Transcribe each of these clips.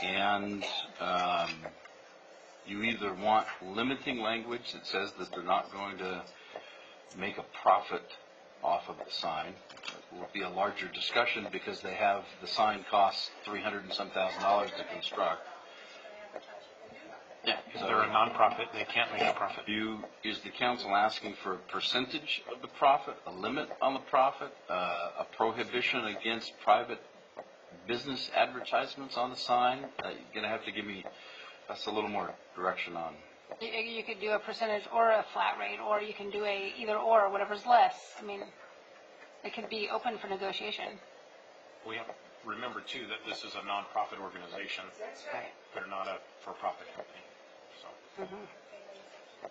and you either want limiting language that says that they're not going to make a profit off of the sign. It will be a larger discussion because they have the sign costs $300 and some thousand to construct. Yeah, so they're a nonprofit. They can't make a profit. Is the council asking for a percentage of the profit, a limit on the profit, a prohibition against private business advertisements on the sign? You're going to have to give me a little more direction on. You could do a percentage or a flat rate, or you can do a either or, whatever's less. I mean, it could be open for negotiation. We have to remember too that this is a nonprofit organization. Right. They're not a for-profit company. So. Mm-hmm. I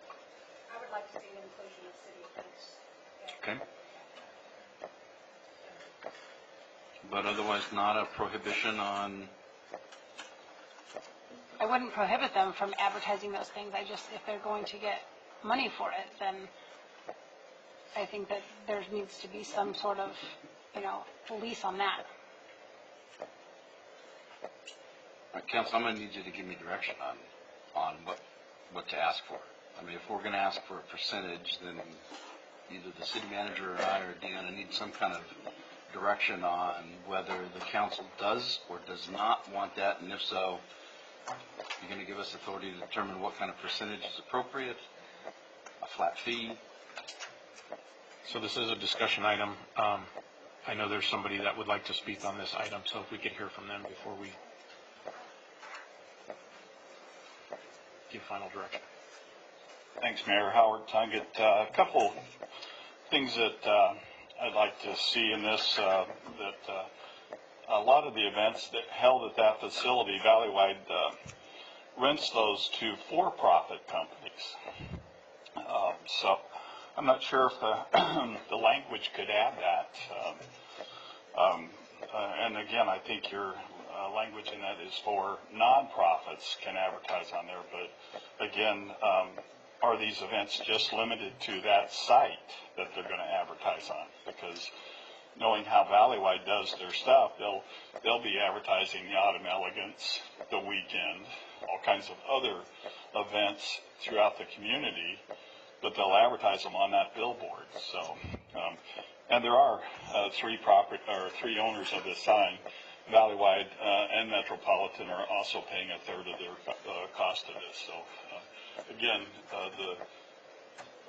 would like to see an inclusion of city events. Okay. But otherwise, not a prohibition on. I wouldn't prohibit them from advertising those things. If they're going to get money for it, then I think that there needs to be some sort of, lease on that. Council, I'm going to need you to give me direction on what to ask for. I mean, if we're going to ask for a percentage, then either the city manager or I are going to need some kind of direction on whether the council does or does not want that, and if so, you're going to give us authority to determine what kind of percentage is appropriate, a flat fee. So this is a discussion item. I know there's somebody that would like to speak on this item, so if we could hear from them before we give final direction. Thanks, Mayor. Howard Tunget. A couple things that I'd like to see in this, a lot of the events that held at that facility, Valleywide, rents those to for-profit companies. So I'm not sure if the language could add that. And again, I think your language in that is for nonprofits can advertise on there. But again, are these events just limited to that site that they're going to advertise on? Because knowing how Valleywide does their stuff, they'll be advertising the Autumn Elegance, the weekend, all kinds of other events throughout the community, but they'll advertise them on that billboard. So, and there are three owners of this sign. Valleywide and Metropolitan are also paying a third of their cost of this. So, again,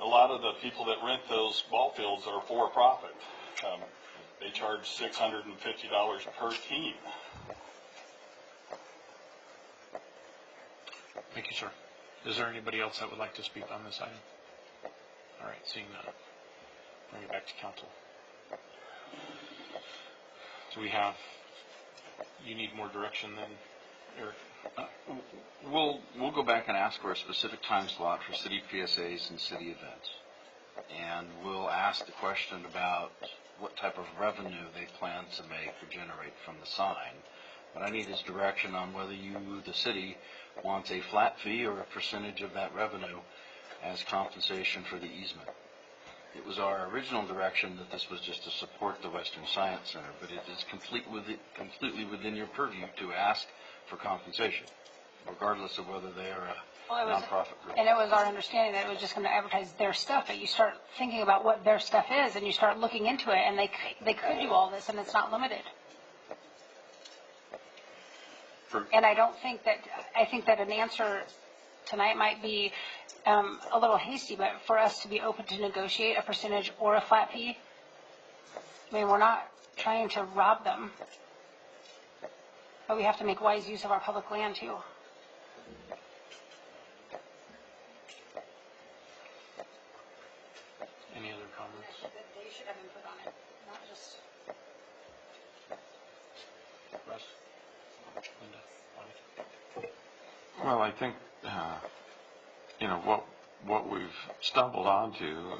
a lot of the people that rent those ball fields are for profit. They charge $650 per team. Thank you, sir. Is there anybody else that would like to speak on this item? All right, seeing none. Bring it back to council. Do we have, you need more direction than Eric? We'll go back and ask for a specific time slot for city PSAs and city events. And we'll ask the question about what type of revenue they plan to make or generate from the sign. What I need is direction on whether you, the city, wants a flat fee or a percentage of that revenue as compensation for the easement. It was our original direction that this was just to support the Western Science Center, but it is completely within your purview to ask for compensation, regardless of whether they are a nonprofit group. And it was our understanding that it was just going to advertise their stuff, but you start thinking about what their stuff is, and you start looking into it, and they could do all this, and it's not limited. And I think that an answer tonight might be a little hasty, but for us to be open to negotiate a percentage or a flat fee, I mean, we're not trying to rob them, but we have to make wise use of our public land too. Any other comments? They should have input on it, not just. Russ? Linda? Well, I think, what we've stumbled onto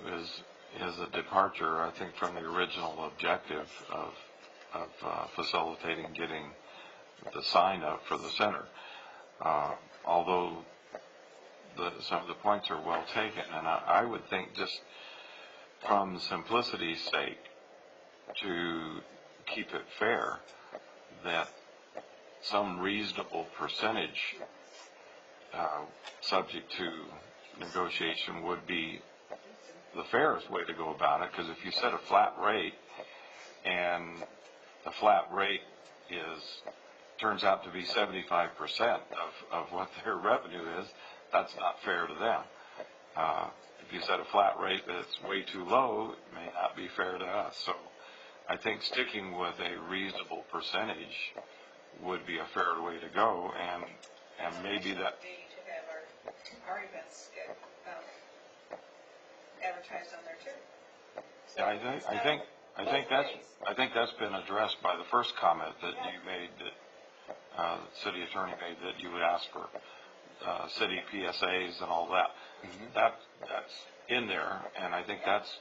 is a departure, I think, from the original objective of facilitating getting the sign up for the center. Although some of the points are well taken, and I would think just from simplicity's sake, to keep it fair, that some reasonable percentage, subject to negotiation would be the fairest way to go about it, because if you set a flat rate and the flat rate turns out to be 75% of what their revenue is, that's not fair to them. If you set a flat rate that's way too low, it may not be fair to us. So I think sticking with a reasonable percentage would be a fair way to go, and maybe that. To have our events get advertised on there too. So Yeah, I think that's been addressed by the first comment that you made, that the city attorney made, that you would ask for city PSAs and all that. Mm-hmm. That's in there, and I think that's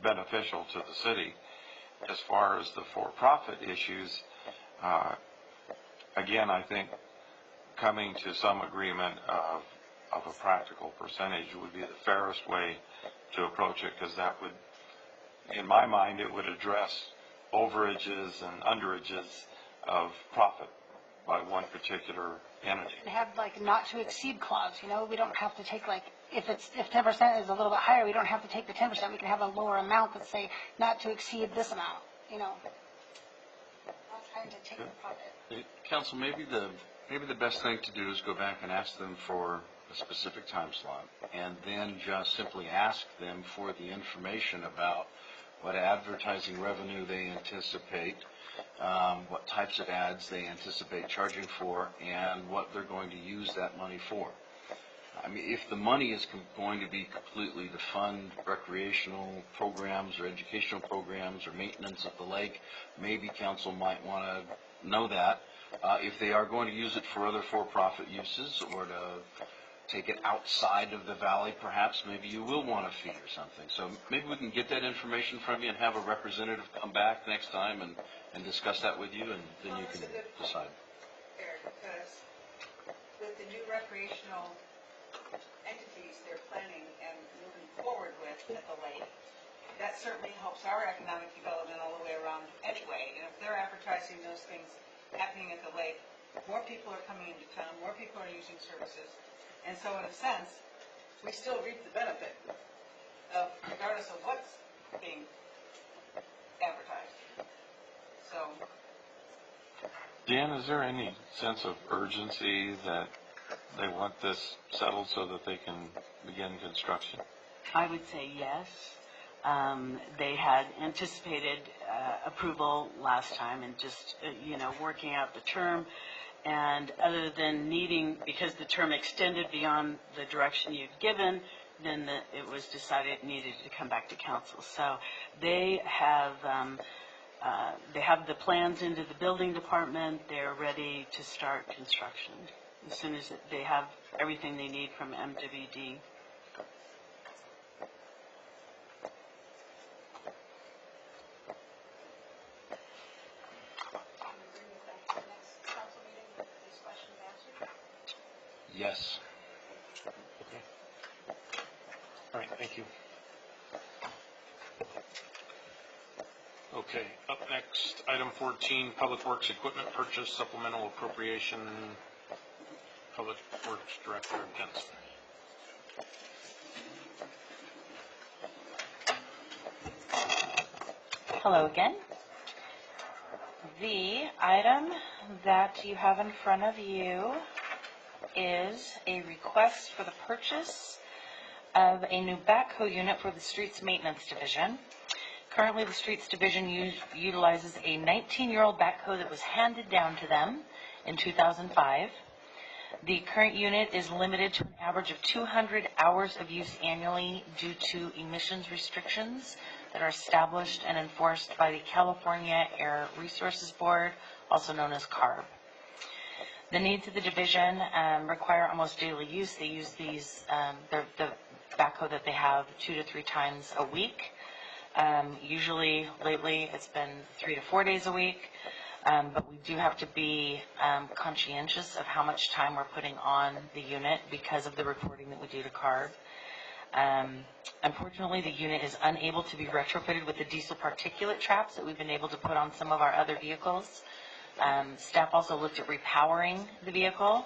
beneficial to the city. As far as the for-profit issues, again, I think coming to some agreement of a practical percentage would be the fairest way to approach it, because that would, in my mind, it would address overages and underages of profit by one particular entity. And have like not to exceed clause, you know, we don't have to take like, if 10% is a little bit higher, we don't have to take the 10%, we can have a lower amount that say not to exceed this amount, you know. Not trying to take the profit. Council, maybe the best thing to do is go back and ask them for a specific time slot, and then just simply ask them for the information about what advertising revenue they anticipate, what types of ads they anticipate charging for, and what they're going to use that money for. I mean, if the money is going to be completely to fund recreational programs or educational programs or maintenance of the lake, maybe council might want to know that. If they are going to use it for other for-profit uses, or to take it outside of the valley, perhaps maybe you will want a fee or something. So maybe we can get that information from you and have a representative come back next time and discuss that with you, and then you can decide. Fair, because with the new recreational entities they're planning and moving forward with at the lake, that certainly helps our economic development all the way around anyway. And if they're advertising those things happening at the lake, more people are coming into town, more people are using services. And so in a sense, we still reap the benefit of, regardless of what's being advertised. So. Dan, is there any sense of urgency that they want this settled so that they can begin construction? I would say yes. They had anticipated approval last time, and just, working out the term. And other than needing, because the term extended beyond the direction you'd given, then it was decided it needed to come back to council. So they have the plans into the building department. They're ready to start construction as soon as they have everything they need from MWD. Yes. Okay. All right, thank you. Okay, up next, item 14, Public Works Equipment Purchase Supplemental Appropriation. Public Works Director Jensen. Hello again. The item that you have in front of you is a request for the purchase of a new backhoe unit for the Streets Maintenance Division. Currently, the Streets Division utilizes a 19-year-old backhoe that was handed down to them in 2005. The current unit is limited to an average of 200 hours of use annually due to emissions restrictions that are established and enforced by the California Air Resources Board, also known as CARB. The needs of the division require almost daily use. They use these, the backhoe that they have 2 to 3 times a week. Usually, lately, it's been 3 to 4 days a week. But we do have to be conscientious of how much time we're putting on the unit because of the reporting that we do to CARB. Unfortunately, the unit is unable to be retrofitted with the diesel particulate traps that we've been able to put on some of our other vehicles. Staff also looked at repowering the vehicle,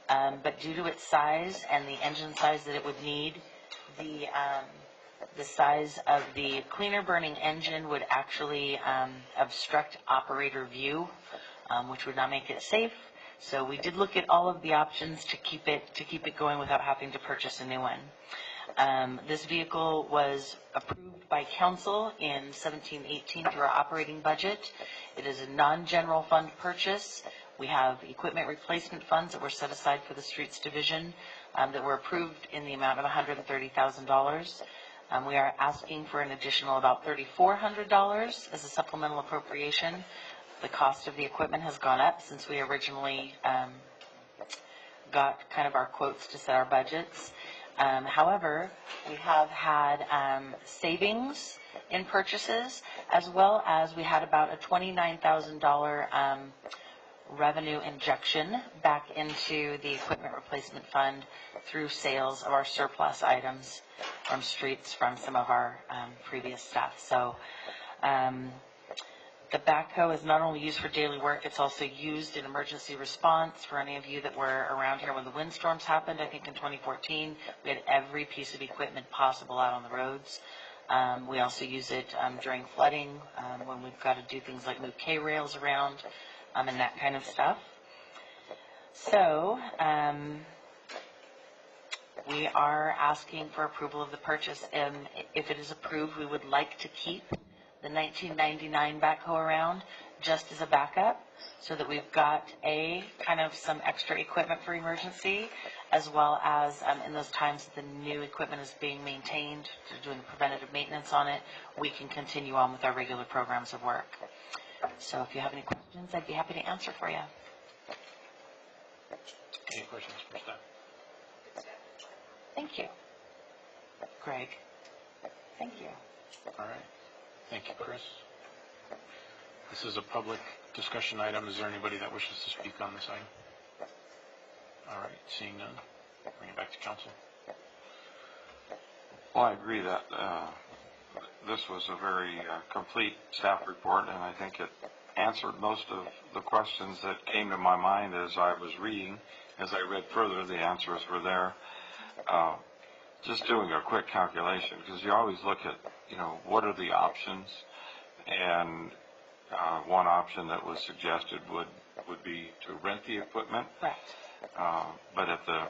but due to its size and the engine size that it would need, the size of the cleaner burning engine would actually obstruct operator view, which would not make it safe. So we did look at all of the options to keep it going without having to purchase a new one. This vehicle was approved by council in 17-18 through our operating budget. It is a non-general fund purchase. We have equipment replacement funds that were set aside for the streets division that were approved in the amount of $130,000. We are asking for an additional about $3,400 as a supplemental appropriation. The cost of the equipment has gone up since we originally got kind of our quotes to set our budgets. However, we have had savings in purchases, as well as we had about a $29,000 revenue injection back into the equipment replacement fund through sales of our surplus items from streets from some of our previous staff. So the backhoe is not only used for daily work, it's also used in emergency response. For any of you that were around here when the windstorms happened, I think in 2014, we had every piece of equipment possible out on the roads. We also use it during flooding, when we've got to do things like move K-rails around and that kind of stuff. So we are asking for approval of the purchase, and if it is approved, we would like to keep the 1999 backhoe around just as a backup, so that we've got kind of some extra equipment for emergency, as well as in those times that the new equipment is being maintained, doing preventative maintenance on it, we can continue on with our regular programs of work. So if you have any questions, I'd be happy to answer for you. Any questions for staff? Thank you. Greg. Thank you. All right. Thank you, Chris. This is a public discussion item. Is there anybody that wishes to speak on this item? All right, seeing none, bring it back to council. Well, I agree that this was a very complete staff report, and I think it answered most of the questions that came to my mind as I was reading. As I read further, the answers were there. Just doing a quick calculation, because you always look at, what are the options, and one option that was suggested would be to rent the equipment. Correct. But at the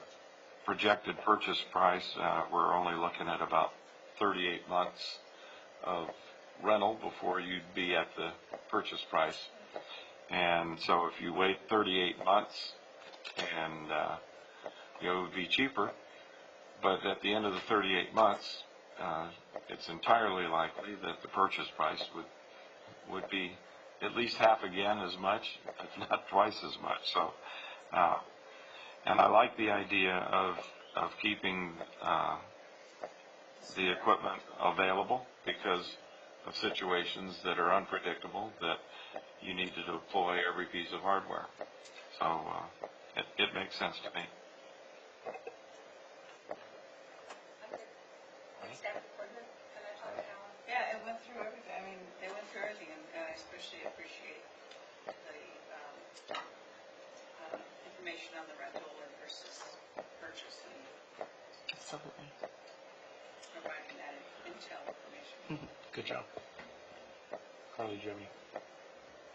projected purchase price, we're only looking at about 38 months of rental before you'd be at the purchase price. And so if you wait 38 months, and it would be cheaper, but at the end of the 38 months, it's entirely likely that the purchase price would be at least half again as much, if not twice as much. So, and I like the idea of keeping the equipment available because of situations that are unpredictable, that you need to deploy every piece of hardware. So it makes sense to me. Yeah, it went through everything. I mean, they went through everything, and I especially appreciate the information on the rental versus purchase and Absolutely. providing that intel information. Good job. Carly, do you have any?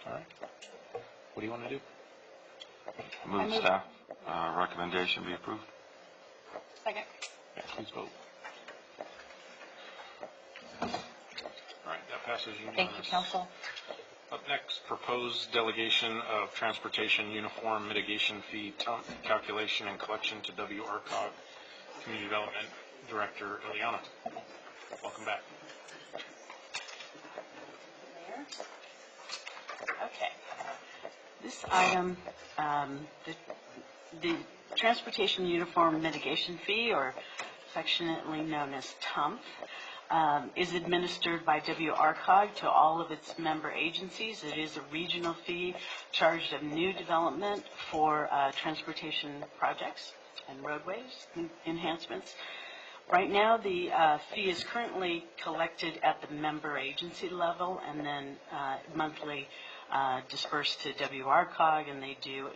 All right. What do you want to do? Move staff recommendation be approved. Second. Yeah, please vote. All right, that passes unanimously. Thank you, council. Up next, proposed delegation of transportation uniform mitigation fee calculation and collection to WRCOG Community Development Director Ileana. Welcome back. Okay. This item, the Transportation Uniform Mitigation Fee, or affectionately known as TUMF, is administered by WRCOG to all of its member agencies. It is a regional fee charged of new development for transportation projects and roadways enhancements. Right now, the fee is currently collected at the member agency level and then monthly dispersed to WRCOG, and they do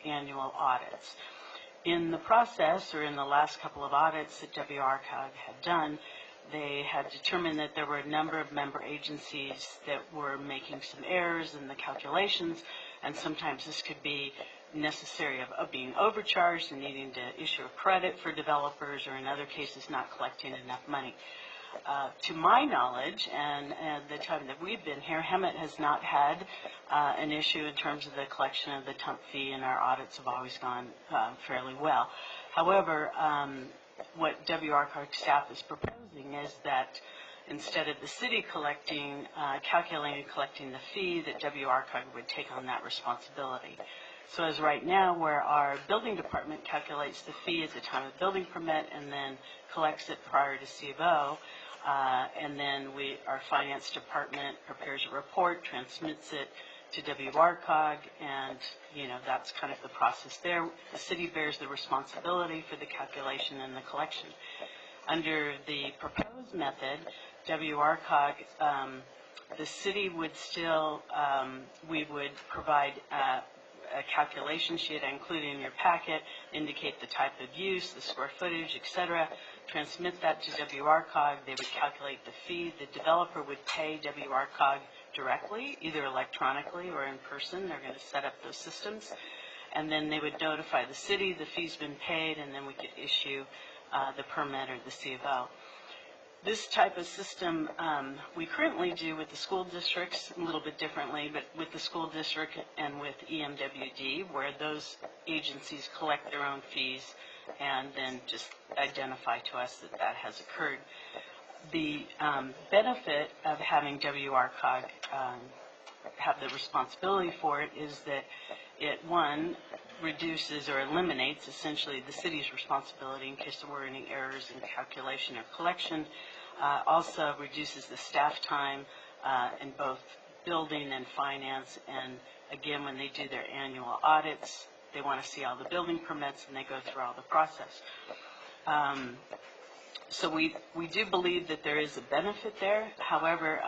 annual audits. In the process, or in the last couple of audits that WRCOG had done, they had determined that there were a number of member agencies that were making some errors in the calculations, and sometimes this could be necessary of being overcharged and needing to issue a credit for developers, or in other cases not collecting enough money. To my knowledge, and the time that we've been here, Hemet has not had an issue in terms of the collection of the TUMP fee, and our audits have always gone fairly well. However, what WRCOG staff is proposing is that instead of the city calculating and collecting the fee, that WRCOG would take on that responsibility. So as right now, where our building department calculates the fee at the time of building permit and then collects it prior to C of O, and then our finance department prepares a report, transmits it to WRCOG, and that's kind of the process there. The city bears the responsibility for the calculation and the collection. Under the proposed method, WRCOG, the city would still, we would provide a calculation sheet I included in your packet, indicate the type of use, the square footage, etc., transmit that to WRCOG. They would calculate the fee. The developer would pay WRCOG directly, either electronically or in person. They're going to set up those systems. And then they would notify the city the fee's been paid, and then we could issue the permit or the C of O. This type of system we currently do with the school districts a little bit differently, but with the school district and with EMWD, where those agencies collect their own fees and then just identify to us that that has occurred. The benefit of having WRCOG have the responsibility for it is that it, one, reduces or eliminates essentially the city's responsibility in case there were any errors in calculation or collection. Also reduces the staff time in both building and finance, and again, when they do their annual audits, they want to see all the building permits and they go through all the process. So we do believe that there is a benefit there. However,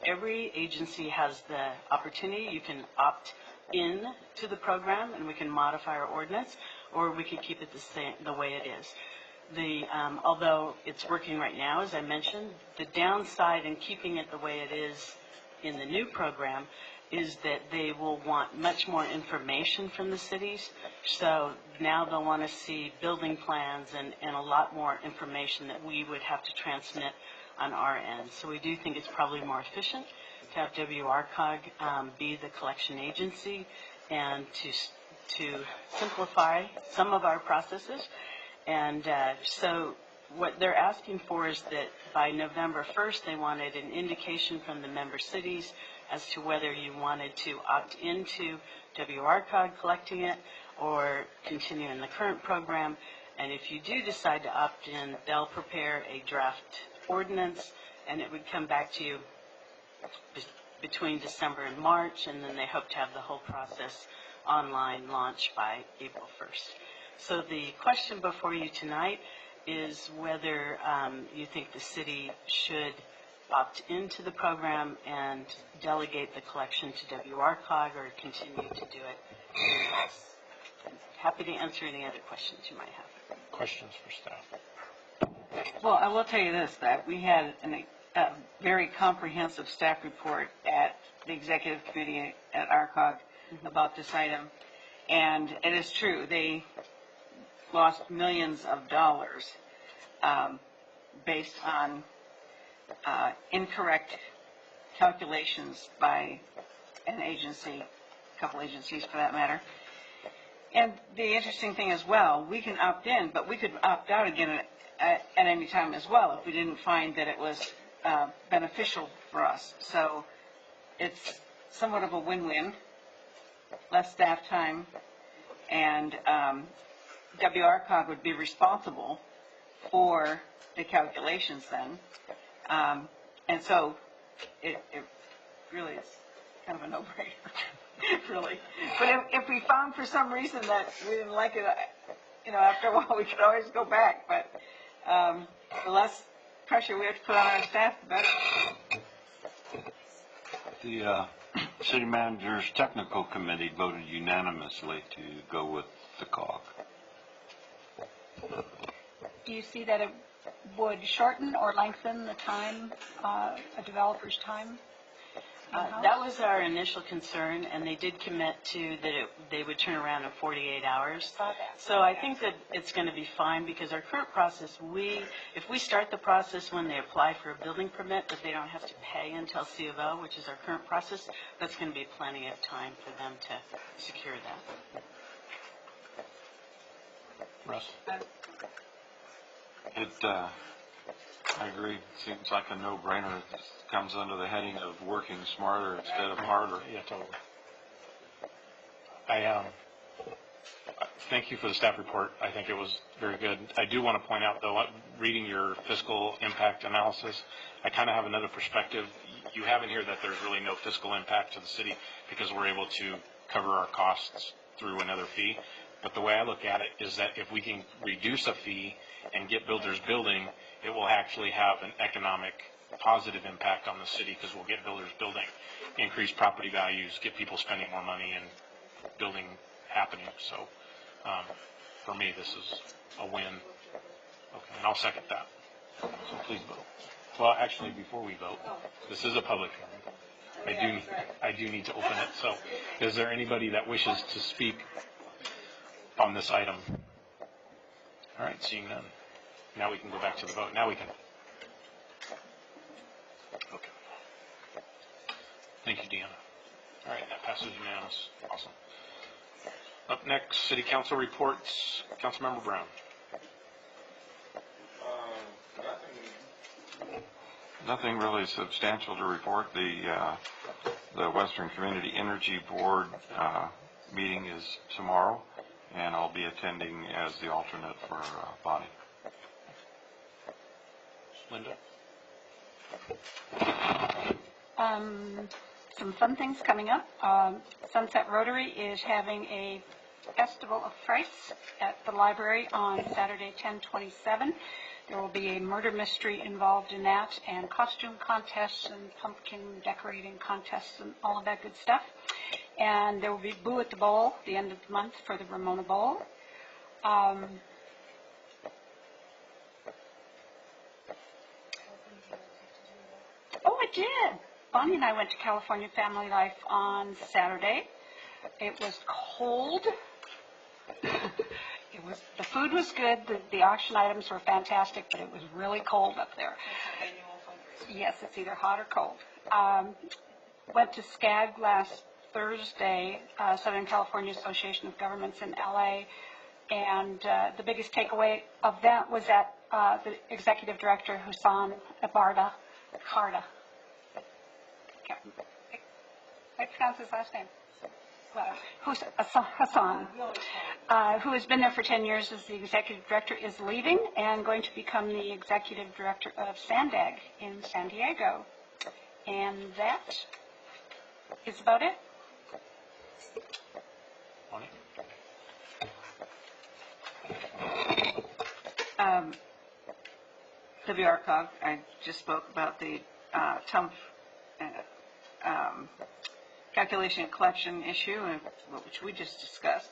every agency has the opportunity. You can opt in to the program and we can modify our ordinance, or we can keep it the way it is. Although it's working right now, as I mentioned, the downside in keeping it the way it is in the new program is that they will want much more information from the cities. So now they'll want to see building plans and a lot more information that we would have to transmit on our end. So we do think it's probably more efficient to have WRCOG be the collection agency and to simplify some of our processes. And so what they're asking for is that by November 1st, they wanted an indication from the member cities as to whether you wanted to opt into WRCOG collecting it or continue in the current program. And if you do decide to opt in, they'll prepare a draft ordinance, and it would come back to you between December and March, and then they hope to have the whole process online launch by April 1st. So the question before you tonight is whether you think the city should opt into the program and delegate the collection to WRCOG or continue to do it in-house. Happy to answer any other questions you might have. Questions for staff? Well, I will tell you this, that we had a very comprehensive staff report at the executive committee at ARCOG about this item. And it is true, they lost millions of dollars based on incorrect calculations by an agency, a couple agencies for that matter. And the interesting thing as well, we can opt in, but we could opt out again at any time as well if we didn't find that it was beneficial for us. So it's somewhat of a win-win, less staff time, and WRCOG would be responsible for the calculations then. And so it really is kind of a no-brainer, really. But if we found for some reason that we didn't like it, after a while we could always go back. But the less pressure we have to put on our staff, the better. City Manager's Technical Committee voted unanimously to go with the COG. Do you see that it would shorten or lengthen the time, a developer's time? That was our initial concern, and they did commit to that they would turn around in 48 hours. So I think that it's going to be fine, because our current process, if we start the process when they apply for a building permit, but they don't have to pay until C of O, which is our current process, that's going to be plenty of time for them to secure that. Russ? I agree. Seems like a no-brainer. It comes under the heading of working smarter instead of harder. Yeah, totally. I thank you for the staff report. I think it was very good. I do want to point out, though, reading your fiscal impact analysis, I kind of have another perspective. You have in here that there's really no fiscal impact to the city because we're able to cover our costs through another fee. But the way I look at it is that if we can reduce a fee and get builders building, it will actually have an economic positive impact on the city, because we'll get builders building, increase property values, get people spending more money, and building happening. So for me, this is a win. Okay, and I'll second that. So please vote. Well, actually, before we vote, this is a public hearing. I do need to open it. So is there anybody that wishes to speak on this item? All right, seeing none. Now we can go back to the vote. Now we can. Okay. Thank you, Deanna. All right, that passes unanimous. Awesome. Up next, City Council reports. Councilmember Brown. Nothing really substantial to report. The Western Community Energy Board meeting is tomorrow, and I'll be attending as the alternate for Bonnie. Linda. Some fun things coming up. Sunset Rotary is having a Festival of Frights at the library on Saturday, 10/27. There will be a murder mystery involved in that, and costume contests and pumpkin decorating contests and all of that good stuff. And there will be Boo at the Bowl the end of the month for the Ramona Bowl. Oh, I did. Bonnie and I went to California Family Life on Saturday. It was cold. The food was good. The auction items were fantastic, but it was really cold up there. Yes, it's either hot or cold. Went to SCAG last Thursday, Southern California Association of Governments in LA, and the biggest takeaway of that was that the executive director, Husan Abarda, Carda. I pronounce his last name. Hassan, who has been there for 10 years as the executive director, is leaving and going to become the executive director of Sandag in San Diego. And that is about it. WRCOG, I just spoke about the TUMF calculation and collection issue, which we just discussed.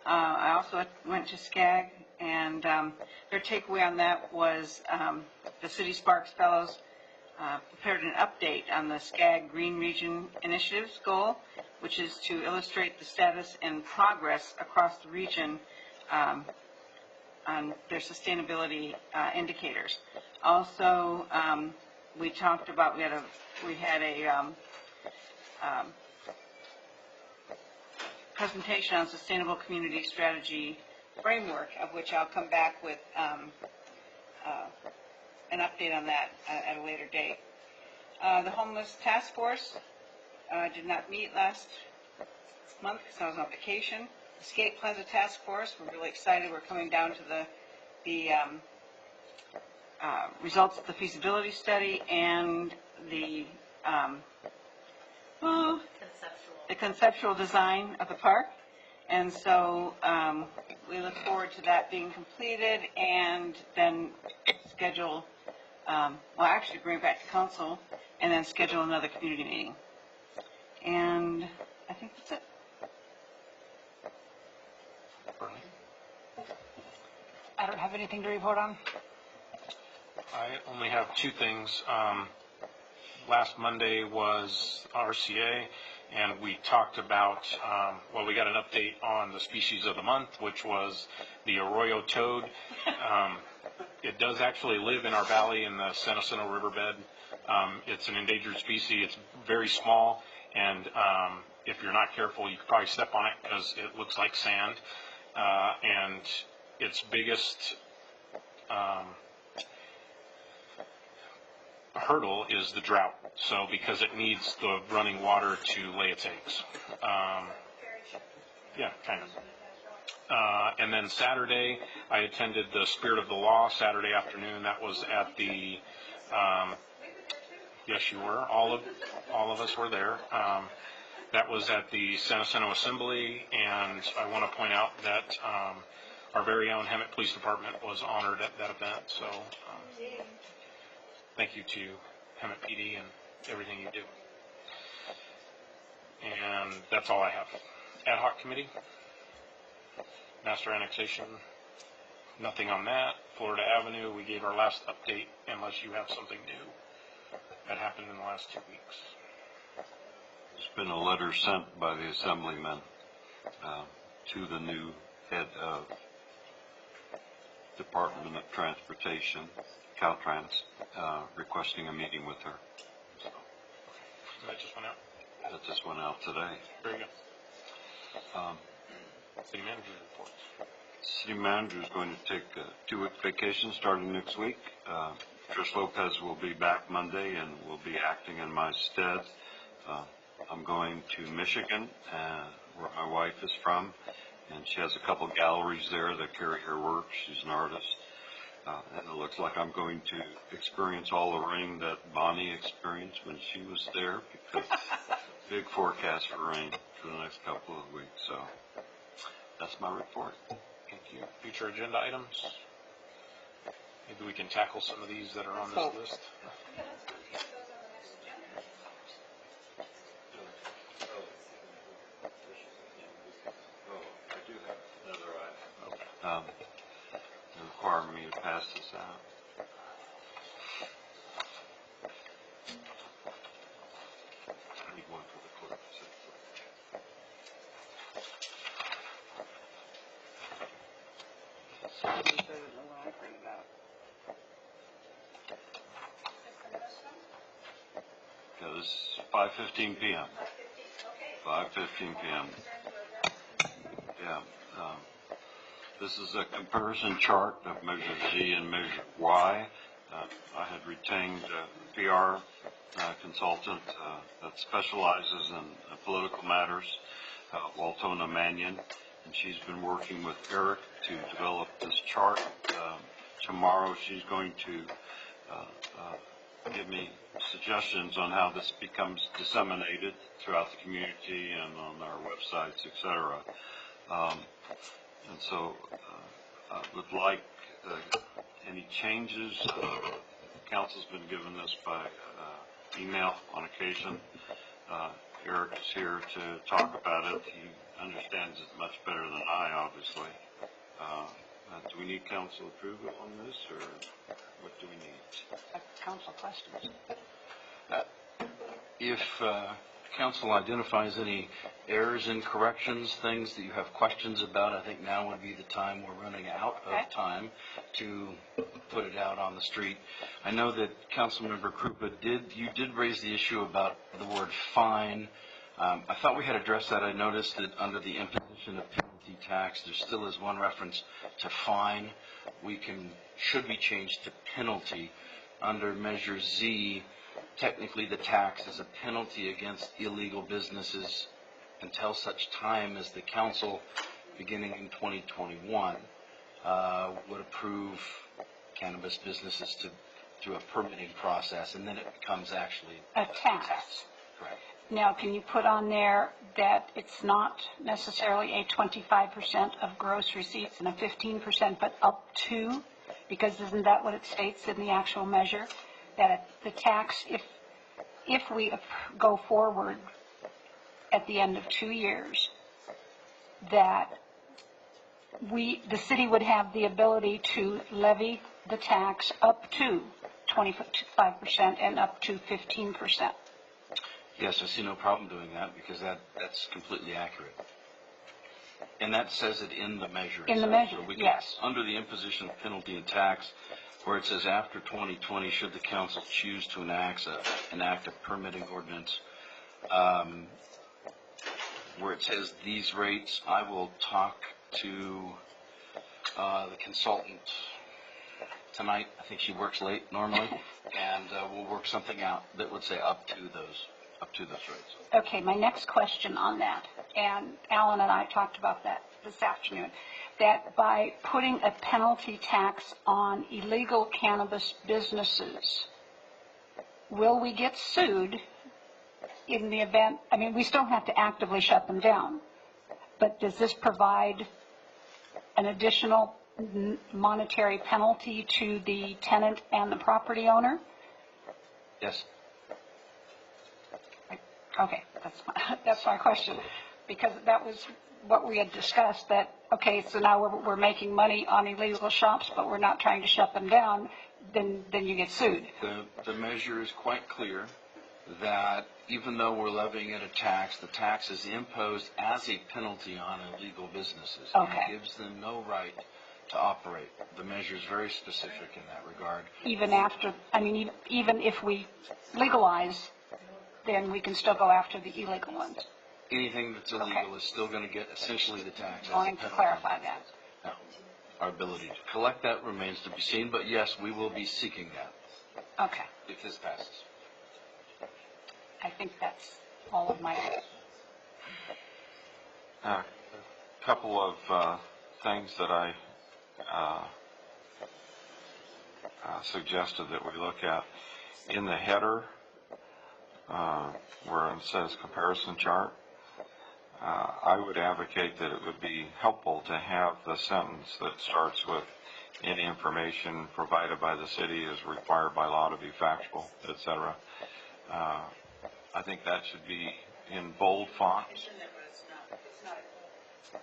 I also went to SCAG, and their takeaway on that was the City Sparks Fellows prepared an update on the SCAG Green Region Initiatives goal, which is to illustrate the status and progress across the region on their sustainability indicators. Also, we talked about, we had a presentation on sustainable community strategy framework, of which I'll come back with an update on that at a later date. The homeless task force did not meet last month because I was on vacation. The Skate Plaza task force, we're really excited. We're coming down to the results of the feasibility study and the conceptual design of the park. And so we look forward to that being completed, and then schedule, actually bring it back to council and then schedule another community meeting. And That's it. I don't have anything to report on. I only have two things. Last Monday was RCA, and we talked about, we got an update on the species of the month, which was the arroyo toad. It does actually live in our valley in the Senosino riverbed. It's an endangered species. It's very small, and if you're not careful, you could probably step on it because it looks like sand. And its biggest hurdle is the drought. So because it needs the running water to lay its eggs. Yeah, kind of. And then Saturday, I attended the Spirit of the Law Saturday afternoon. That was at the, yes, you were. All of us were there. That was at the Senosino Assembly, and I want to point out that our very own Hemet Police Department was honored at that event. So thank you to Hemet PD and everything you do. And that's all I have. Ad hoc committee, master annexation, nothing on that. Florida Avenue, we gave our last update unless you have something new that happened in the last 2 weeks. There's been a letter sent by the assemblyman to the new head of Department of Transportation, Caltrans, requesting a meeting with her. So, That just went out. that just went out today. Very good. City manager reports. City manager is going to take a 2-week vacation starting next week. Trish Lopez will be back Monday and will be acting in my stead. I'm going to Michigan, where my wife is from, and she has a couple galleries there that carry her work. She's an artist. And it looks like I'm going to experience all the rain that Bonnie experienced when she was there, because big forecast for rain for the next couple of weeks. So that's my report. Thank you. Future agenda items? Maybe we can tackle some of these that are on this list. They require me to pass this out. I need one for the clerk. Okay, this is 5:15 p.m. 5:15 p.m. Yeah. This is a comparison chart of measure Z and measure Y. I had retained a PR consultant that specializes in political matters, Waltona Mannion, and she's been working with Eric to develop this chart. Tomorrow she's going to give me suggestions on how this becomes disseminated throughout the community and on our websites, etc. And so I would like any changes. Council's been given this by email on occasion. Eric is here to talk about it. He understands it much better than I, obviously. Do we need council approval on this, or what do we need? Council questions. If council identifies any errors and corrections, things that you have questions about, I think now would be the time. We're running out of time to put it out on the street. I know that Councilmember Krupa did raise the issue about the word fine. I thought we had addressed that. I noticed that under the imposition of penalty tax, there still is one reference to fine. Should be changed to penalty. Under Measure Z, technically the tax is a penalty against illegal businesses until such time as the council, beginning in 2021, would approve cannabis businesses through a permitting process, and then it becomes actually A tax. Correct. Now, can you put on there that it's not necessarily a 25% of gross receipts and a 15%, but up to? Because isn't that what it states in the actual measure? That the tax, if we go forward at the end of 2 years, that the city would have the ability to levy the tax up to 25% and up to 15%. Yes, I see no problem doing that because that's completely accurate. And that says it in the measure. In the itself. measure, So we can- yes. Under the imposition of penalty and tax, where it says after 2020, should the council choose to enact a permitting ordinance, where it says these rates, I will talk to the consultant tonight. I think she works late normally, and we'll work something out that would say up to those rates. Okay, my next question on that, and Alan and I talked about that this afternoon, that by putting a penalty tax on illegal cannabis businesses, will we get sued in the event, I mean, we still have to actively shut them down, but does this provide an additional monetary penalty to the tenant and the property owner? Yes. Okay, that's my question, because that was what we had discussed, that, okay, so now we're making money on illegal shops, but we're not trying to shut them down, then you get sued. The measure is quite clear that even though we're levying it a tax, the tax is imposed as a penalty on illegal businesses. Okay. And it gives them no right to operate. The measure is very specific in that regard. Even after, I mean, even if we legalize, then we can still go after the illegal ones. Anything that's illegal Okay. is still going to get essentially the tax. as a Wanting to penalty. clarify that. Now, our ability to collect that remains to be seen, but yes, we will be seeking that Okay, if this passes. I think that's all of my, A couple of things that I suggested that we look at in the header, where it says comparison chart. I would advocate that it would be helpful to have the sentence that starts with any information provided by the city is required by law to be factual, etc. I think that should be in bold font.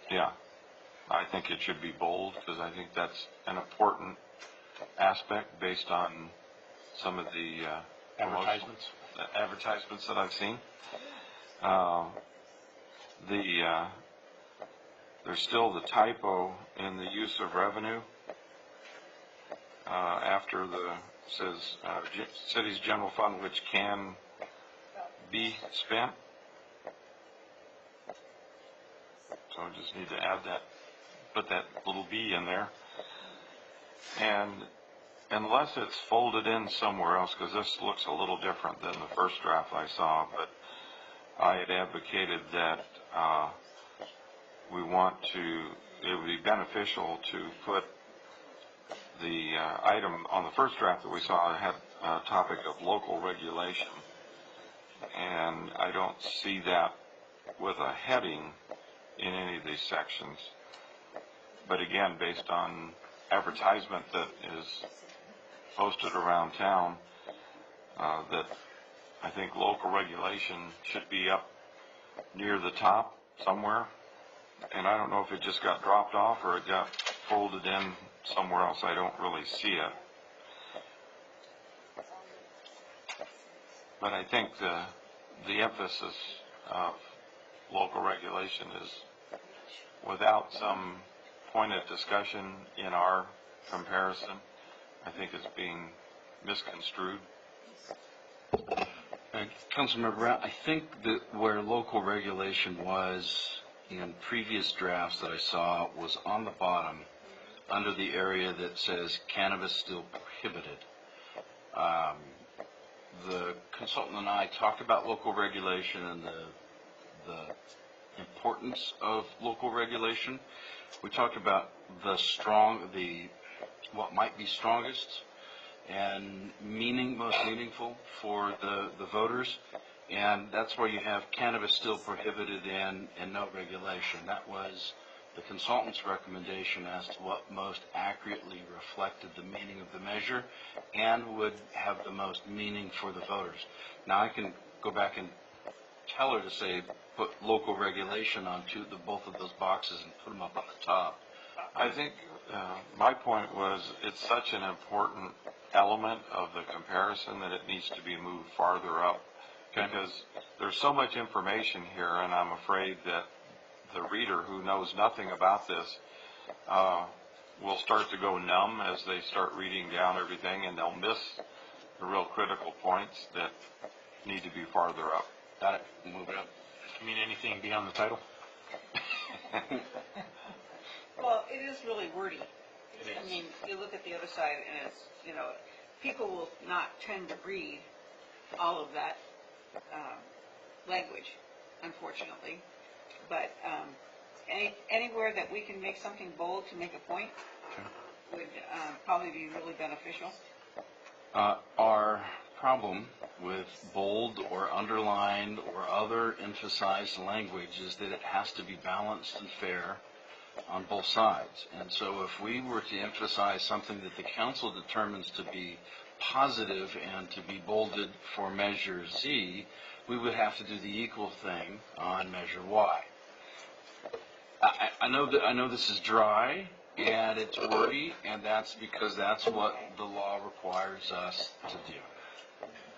Yeah, I think it should be bold because I think that's an important aspect based on some of the advertisements that I've seen. There's still the typo in the use of revenue after the says city's general fund which can be spent. So I just need to add that, put that little B in there. And unless it's folded in somewhere else, because this looks a little different than the first draft I saw, but I had advocated that it would be beneficial to put the item on the first draft that we saw had a topic of local regulation. And I don't see that with a heading in any of these sections. But again, based on advertisement that is posted around town, that I think local regulation should be up near the top somewhere. And I don't know if it just got dropped off or it got folded in somewhere else. I don't really see it. But I think the emphasis of local regulation is, without some pointed discussion in our comparison, I think it's being misconstrued. Councilmember Brown, I think that where local regulation was in previous drafts that I saw was on the bottom under the area that says cannabis still prohibited. The consultant and I talked about local regulation and the importance of local regulation. We talked about what might be strongest and most meaningful for the voters, and that's where you have cannabis still prohibited and no regulation. That was the consultant's recommendation as to what most accurately reflected the meaning of the measure and would have the most meaning for the voters. Now I can go back and tell her to say put local regulation on both of those boxes and put them up on the top. I think my point was it's such an important element of the comparison that it needs to be moved farther up, because there's so much information here, and I'm afraid that the reader who knows nothing about this will start to go numb as they start reading down everything, and they'll miss the real critical points that need to be farther up. Got it. Move it up. You mean anything beyond the title? Well, it is really wordy. It I is. mean, you look at the other side and it's, you know, people will not tend to read all of that language, unfortunately. But anywhere that we can make something bold to make a point would probably be really beneficial. Our problem with bold or underlined or other emphasized language is that it has to be balanced and fair on both sides. And so if we were to emphasize something that the council determines to be positive and to be bolded for measure Z, we would have to do the equal thing on measure Y. I know this is dry and it's wordy, and that's because that's what the law requires us to do.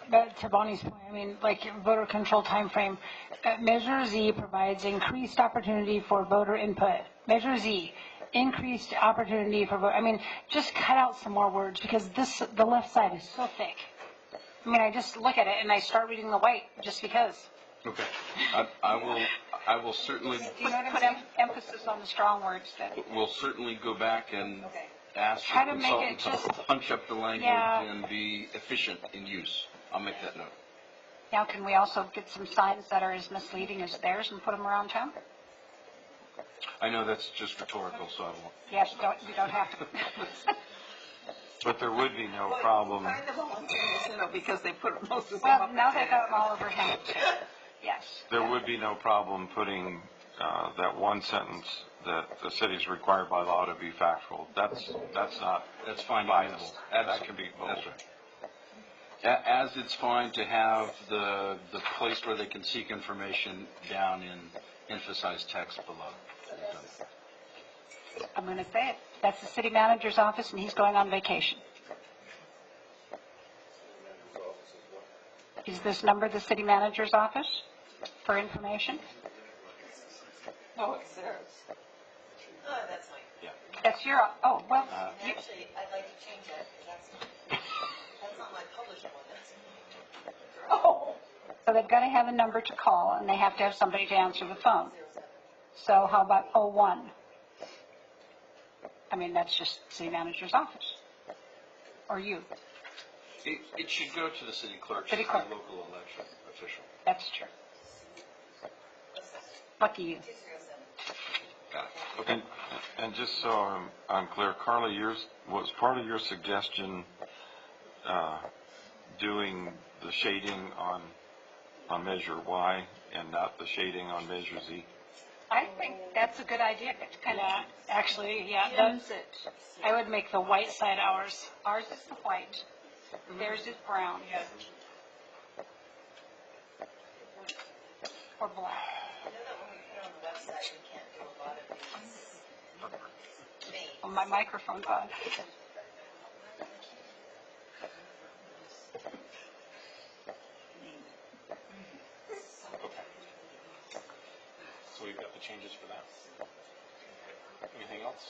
But to Bonnie's point, I mean, like voter control timeframe, Measure Z provides increased opportunity for voter input. Measure Z, increased opportunity for voter. I mean, just cut out some more words because the left side is so thick. I mean, I just look at it and I start reading the white just because. Okay. I will certainly, Do you know what I'm saying? Emphasis on the strong words then. we'll certainly go back and Okay. ask Try the to make it consultant to just- punch up the language Yeah. and be efficient in use. I'll make that note. Now, can we also get some signs that are as misleading as theirs and put them around town? I know that's just rhetorical, so I won't. Yes, you don't have to. But there would be no problem. Find them all in San because they put most of them Well, up. now they got them all over town. Yes. There would be no problem putting that one sentence that the city is required by law to be factual. That's not That's fine. biased. That's- That can be bold. That's right. As it's fine to have the place where they can seek information down in emphasized text below. I'm going to say it. That's the city manager's office, and he's going on vacation. Is this number the city manager's office for information? Oh, it's theirs. Oh, that's fine. That's your, oh, well, you- Actually, I'd like to change that, because that's not my published one, that's. oh. So they've got to have a number to call, and they have to have somebody to answer the phone. So how about 01? I mean, that's just city manager's office. Or you. It should go to the city clerk. City She's the clerk. local election official. That's true. Lucky you. Got it. Okay. And just so I'm clear, Carla, was part of your suggestion doing the shading on Measure Y and not the shading on Measure Z? I think that's a good idea. Kind of, actually, yeah. I would make the white side ours. Ours is the white. Theirs is brown. Or black. I know that when we put it on the website, we can't do a lot of these names. Oh, my microphone's on. So we've got the changes for that. Anything else?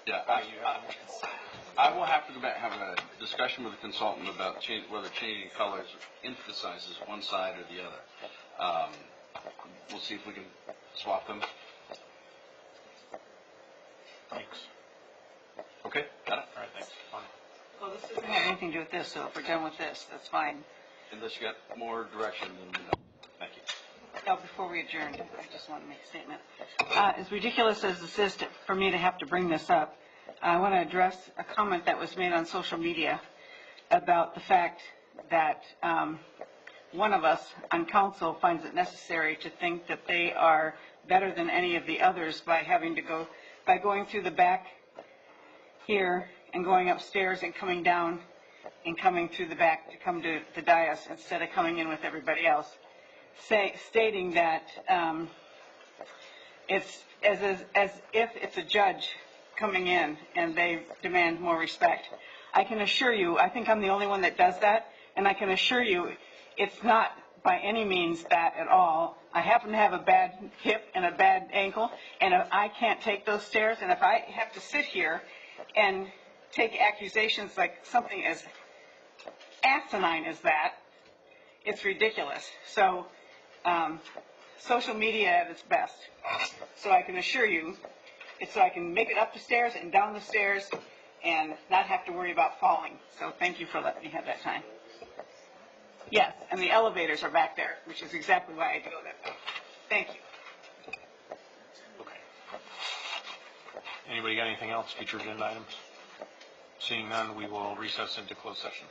Yeah, I will have to go back, have a discussion with the consultant about whether changing colors emphasizes one side or the other. We'll see if we can swap them. Thanks. Okay, got it? All right, thanks. Bonnie. Well, this doesn't have anything to do with this, so if we're done with this, that's fine. Unless you got more direction than, thank you. Now, before we adjourn, I just want to make a statement. As ridiculous as this is for me to have to bring this up, I want to address a comment that was made on social media about the fact that one of us on council finds it necessary to think that they are better than any of the others by going through the back here and going upstairs and coming down and coming through the back to come to the dais instead of coming in with everybody else. stating that it's as if it's a judge coming in and they demand more respect. I can assure you, I think I'm the only one that does that, and I can assure you, it's not by any means that at all. I happen to have a bad hip and a bad ankle, and if I can't take those stairs, and if I have to sit here and take accusations like something as asinine as that, it's ridiculous. So, social media at its best. So I can assure you, it's so I can make it up the stairs and down the stairs and not have to worry about falling. So thank you for letting me have that time. Yes, and the elevators are back there, which is exactly why I do that. Thank you. Okay. Anybody got anything else, future agenda items? Seeing none, we will recess into closed session.